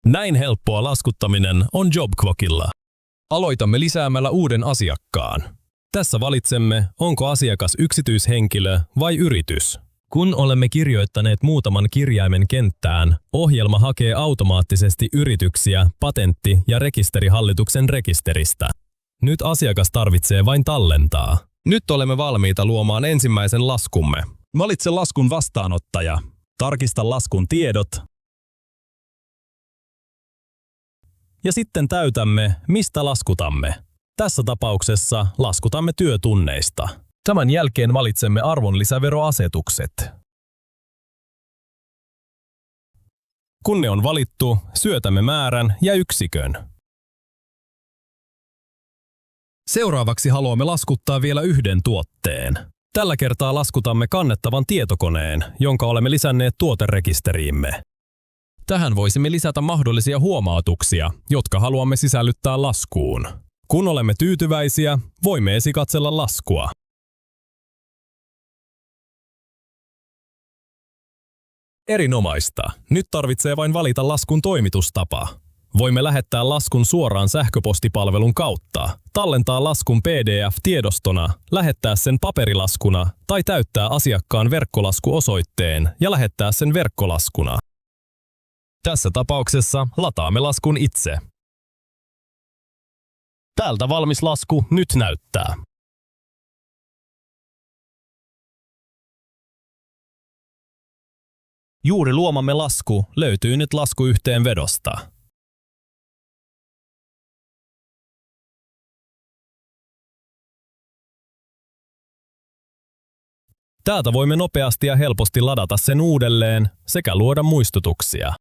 Näin helppoa laskuttaminen on JobQuokilla. Aloitamme lisäämällä uuden asiakkaan. Tässä valitsemme, onko asiakas yksityishenkilö vai yritys. Kun olemme kirjoittaneet muutaman kirjaimen kenttään, ohjelma hakee automaattisesti yrityksiä patentti- ja rekisterihallituksen rekisteristä. Nyt asiakas tarvitsee vain tallentaa. Nyt olemme valmiita luomaan ensimmäisen laskumme. Valitse laskun vastaanottaja. Tarkista laskun tiedot. Ja sitten täytämme, mistä laskutamme. Tässä tapauksessa laskutamme työtunneista. Tämän jälkeen valitsemme arvonlisäveroasetukset. Kun ne on valittu, syötämme määrän ja yksikön. Seuraavaksi haluamme laskuttaa vielä yhden tuotteen. Tällä kertaa laskutamme kannettavan tietokoneen, jonka olemme lisänneet tuoterekisteriimme. Tähän voisimme lisätä mahdollisia huomautuksia, jotka haluamme sisällyttää laskuun. Kun olemme tyytyväisiä, voimme esikatsella laskua. Erinomaista. Nyt tarvitsee vain valita laskun toimitustapa. Voimme lähettää laskun suoraan sähköpostipalvelun kautta, tallentaa laskun PDF-tiedostona, lähettää sen paperilaskuna tai täyttää asiakkaan verkkolaskuosoitteen ja lähettää sen verkkolaskuna. Tässä tapauksessa lataamme laskun itse. Täältä valmis lasku nyt näyttää. Juuri luomamme lasku löytyy nyt laskuyhteenvedosta. Täältä voimme nopeasti ja helposti ladata sen uudelleen sekä luoda muistutuksia.